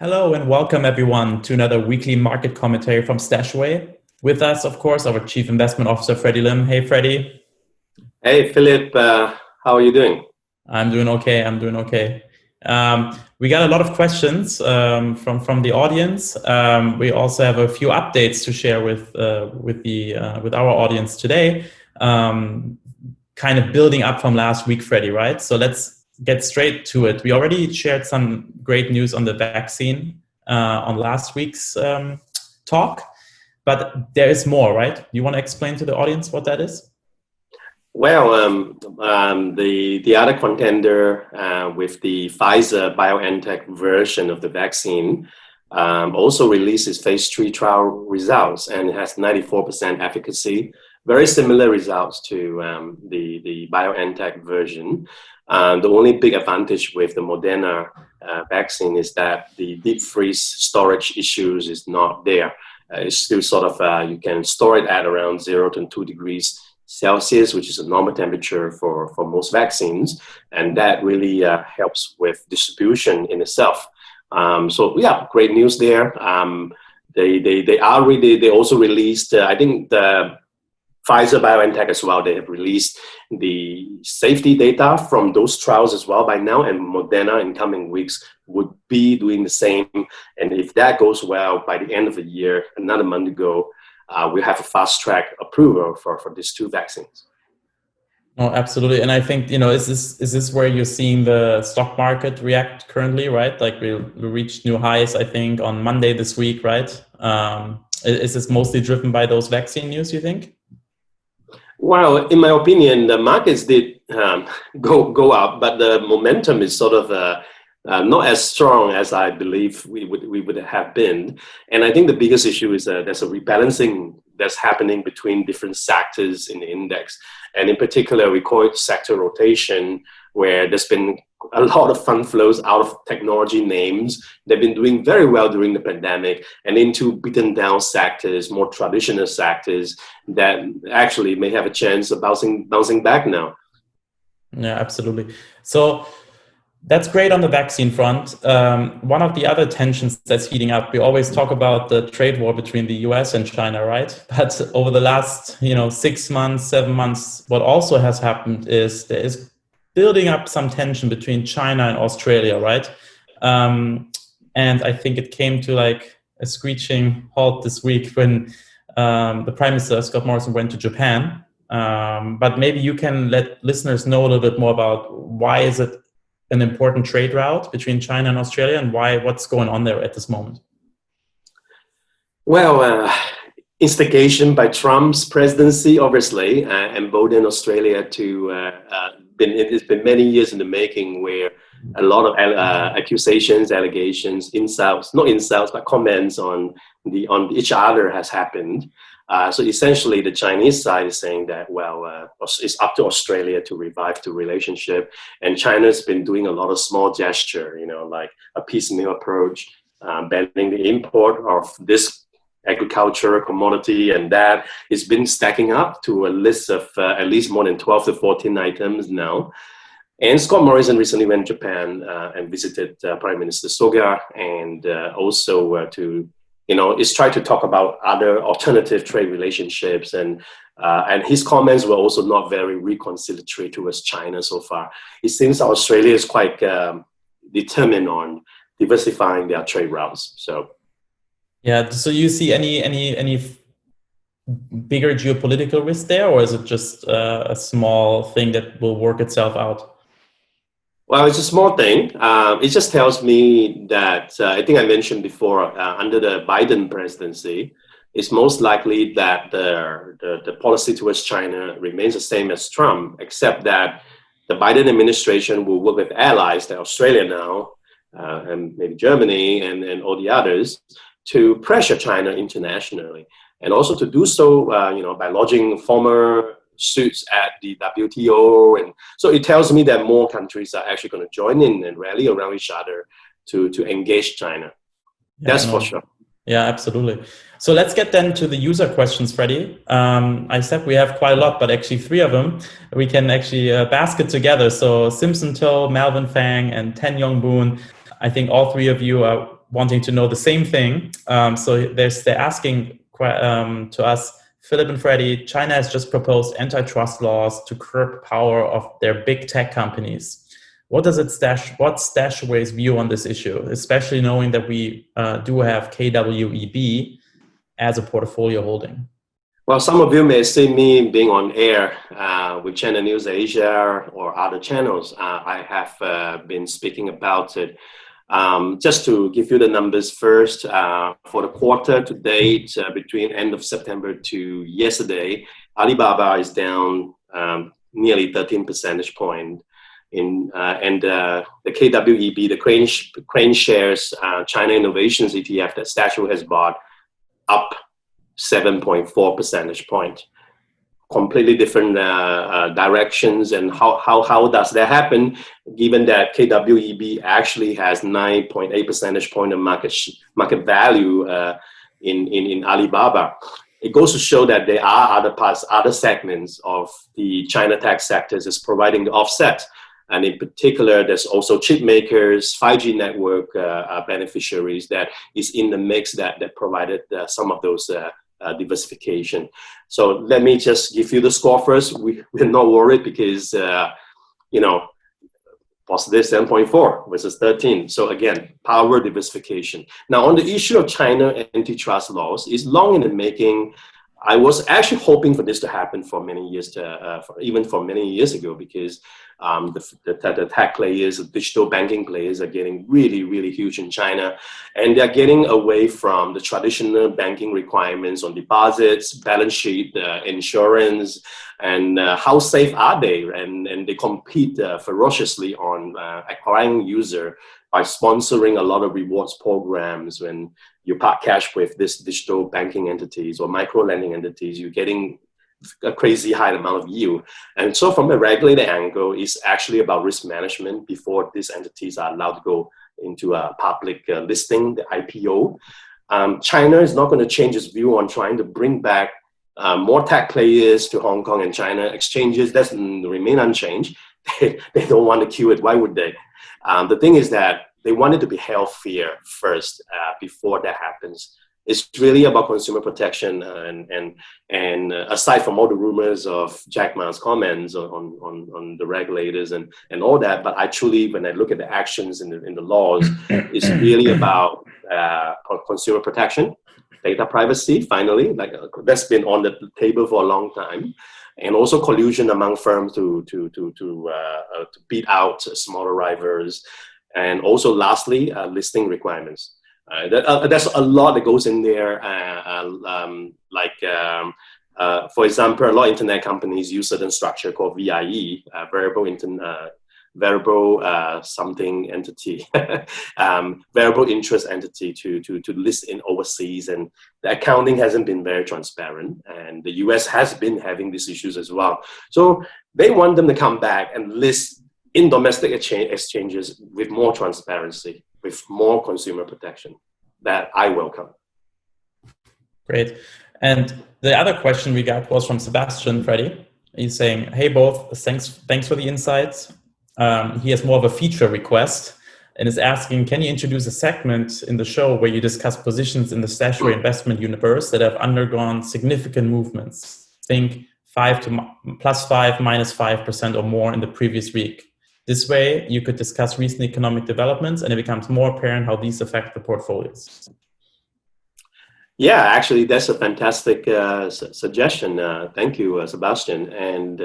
Hello and welcome everyone to another weekly market commentary from StashAway. With us, of course, our Chief Investment Officer, Freddy Lim. Hey, Freddy. Hey, Philip, how are you doing? I'm doing okay. We got a lot of questions from the audience. We also have a few updates to share with our audience today. Kind of building up from last week, Freddy, right? So let's get straight to it. We already shared some great news on the vaccine on last week's talk, but there is more, right? You want to explain to the audience what that is? Well, the other contender with the Pfizer BioNTech version of the vaccine also released its phase 3 trial results, and it has 94% efficacy, very similar results to the BioNTech version. The only big advantage with the Moderna vaccine is that the deep freeze storage issues is not there. It's still sort of, you can store it at around 0 to 2 degrees Celsius, which is a normal temperature for most vaccines, and that really helps with distribution in itself. So yeah, great news there. They also released, I think the Pfizer BioNTech as well, they have released the safety data from those trials as well by now, and Moderna in coming weeks would be doing the same. And if that goes well, by the end of the year, another month to go, we have a fast track approval for these two vaccines. Oh, absolutely. And I think, is this where you're seeing the stock market react currently, right? Like we reached new highs, I think, on Monday this week, right? Is this mostly driven by those vaccine news, you think? Well, in my opinion, the markets did go up, but the momentum is sort of not as strong as I believe we would have been. And I think the biggest issue is there's a rebalancing that's happening between different sectors in the index. And in particular, we call it sector rotation, where there's been a lot of fund flows out of technology names. They've been doing very well during the pandemic, and into beaten down sectors, more traditional sectors that actually may have a chance of bouncing back now. Yeah, absolutely. So that's great on the vaccine front. One of the other tensions that's heating up, we always talk about the trade war between the US and China, right? But over the last, 6 months, 7 months, what also has happened is there is building up some tension between China and Australia, right? And I think it came to like a screeching halt this week when the Prime Minister, Scott Morrison, went to Japan. But maybe you can let listeners know a little bit more about why is it an important trade route between China and Australia, and what's going on there at this moment? Well, instigation by Trump's presidency, obviously, emboldened Australia to. It's been many years in the making, where a lot of accusations, allegations, insults, not insults, but comments on each other has happened. So essentially, the Chinese side is saying that, it's up to Australia to revive the relationship. And China's been doing a lot of small gesture, like a piecemeal approach, banning the import of this agricultural commodity, and that it's been stacking up to a list of at least more than 12 to 14 items now. And Scott Morrison recently went to Japan and visited Prime Minister Suga, and also is trying to talk about other alternative trade relationships, and his comments were also not very reconciliatory towards China so far. It seems Australia is quite determined on diversifying their trade routes. Yeah. So you see any bigger geopolitical risk there, or is it just a small thing that will work itself out? Well, it's a small thing. It just tells me that I think I mentioned before, under the Biden presidency, it's most likely that the policy towards China remains the same as Trump, except that the Biden administration will work with allies like Australia now, and maybe Germany and all the others, to pressure China internationally, and also to do so, by lodging former suits at the WTO. And so it tells me that more countries are actually going to join in and rally around each other to engage China. That's for sure. Yeah, absolutely. So let's get then to the user questions, Freddy. I said we have quite a lot, but actually 3 of them we can actually basket together. So Simpson Toe, Melvin Fang, and Ten Yong Boon. I think all 3 of you are wanting to know the same thing. So they're asking to us, Philipp and Freddy, China has just proposed antitrust laws to curb power of their big tech companies. What's StashAway's view on this issue, especially knowing that we do have KWEB as a portfolio holding? Well, some of you may see me being on air with Channel News Asia or other channels. I have been speaking about it. Just to give you the numbers first, for the quarter to date, between end of September to yesterday, Alibaba is down nearly 13 percentage point. And the KWEB, the Crane Shares China Innovations ETF that StashAway has bought, up 7.4 percentage point. Completely different directions. And how does that happen, given that KWEB actually has 9.8 percentage point of market value in Alibaba? It goes to show that there are other segments of the China tech sectors is providing the offset. And in particular, there's also chip makers, 5G network beneficiaries that is in the mix that provided some of those diversification. So let me just give you the score first. We're not worried because, positive 7.4 versus 13. So again, power diversification. Now on the issue of China antitrust laws, is long in the making. I was actually hoping for this to happen for many years, even for many years ago, because the tech players, the digital banking players are getting really, really huge in China. And they're getting away from the traditional banking requirements on deposits, balance sheet, insurance, and how safe are they? And they compete ferociously on acquiring user by sponsoring a lot of rewards programs. When you park cash with this digital banking entities or micro lending entities, you're getting a crazy high amount of yield. And so from a regulator angle, it's actually about risk management before these entities are allowed to go into a public listing, the IPO. China is not going to change its view on trying to bring back more tech players to Hong Kong and China exchanges. That remain unchanged. They don't want to queue it. Why would they? The thing is that they want it to be healthier first before that happens. It's really about consumer protection, and aside from all the rumors of Jack Ma's comments on the regulators and all that, but actually when I look at the actions in the laws, it's really about consumer protection, data privacy. Finally, like that's been on the table for a long time, and also collusion among firms to beat out smaller rivals. And also, lastly, listing requirements. There's a lot that goes in there. For example, a lot of internet companies use certain structure called VIE, variable something entity, variable interest entity to list in overseas, and the accounting hasn't been very transparent. And the US has been having these issues as well. So they want them to come back and list in domestic exchanges with more transparency, with more consumer protection. That I welcome. Great. And the other question we got was from Sebastian, Freddy. He's saying, hey, both, thanks for the insights. He has more of a feature request and is asking, can you introduce a segment in the show where you discuss positions in the StashAway investment universe that have undergone significant movements? Think +5, -5% or more in the previous week. This way, you could discuss recent economic developments and it becomes more apparent how these affect the portfolios. Yeah, actually, that's a fantastic suggestion. Thank you, Sebastian. And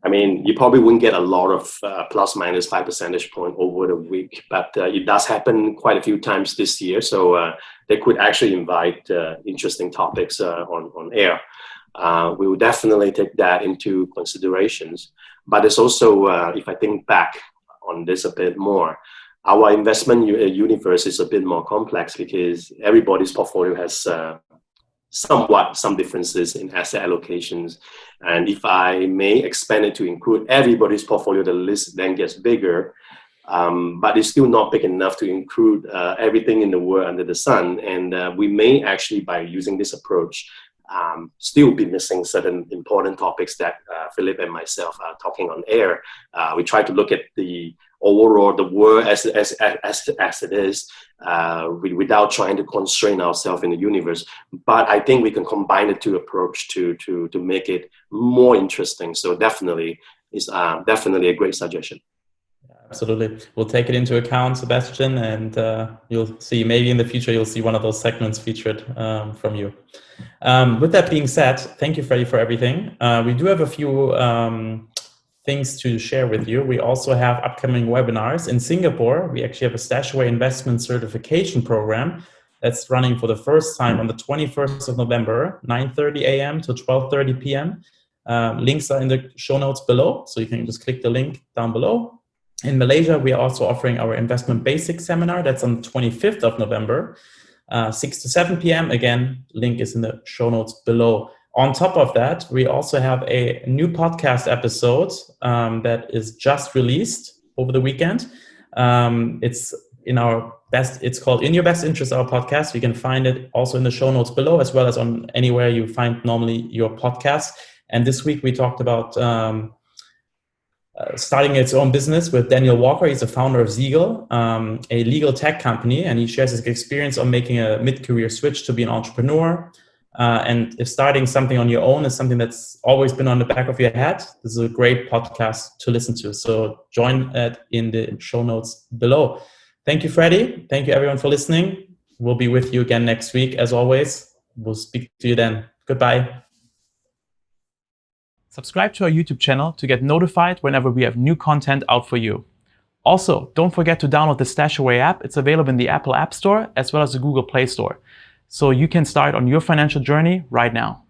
I mean, you probably wouldn't get a lot of +/- 5 percentage point over the week, but it does happen quite a few times this year. So they could actually invite interesting topics on air. We will definitely take that into considerations. But it's also, if I think back on this a bit more, our investment universe is a bit more complex because everybody's portfolio has some differences in asset allocations. And if I may expand it to include everybody's portfolio, the list then gets bigger. But it's still not big enough to include everything in the world under the sun. And we may actually, by using this approach, still be missing certain important topics that Philipp and myself are talking on air. We try to look at the overall the world as it is, without trying to constrain ourselves in the universe. But I think we can combine the two approach to make it more interesting. So definitely is definitely a great suggestion. Absolutely. We'll take it into account, Sebastian, and you'll see, maybe in the future, you'll see one of those segments featured from you. With that being said, thank you, Freddy, for everything. We do have a few things to share with you. We also have upcoming webinars. In Singapore, we actually have a StashAway investment certification program that's running for the first time on the 21st of November, 9:30 a.m. to 12:30 p.m. Links are in the show notes below, so you can just click the link down below. In Malaysia, we are also offering our investment basics seminar. That's on the 25th of November, 6 to 7 p.m. Again, link is in the show notes below. On top of that, we also have a new podcast episode that is just released over the weekend. It's called In Your Best Interest, our podcast. You can find it also in the show notes below, as well as on anywhere you find normally your podcast. And this week we talked about starting its own business with Daniel Walker. He's the founder of Ziegel, a legal tech company, and he shares his experience on making a mid-career switch to be an entrepreneur. And if starting something on your own is something that's always been on the back of your head, this is a great podcast to listen to. So join it in the show notes below. Thank you, Freddy. Thank you, everyone, for listening. We'll be with you again next week. As always, we'll speak to you then. Goodbye. Subscribe to our YouTube channel to get notified whenever we have new content out for you. Also, don't forget to download the StashAway app. It's available in the Apple App Store as well as the Google Play Store. So you can start on your financial journey right now.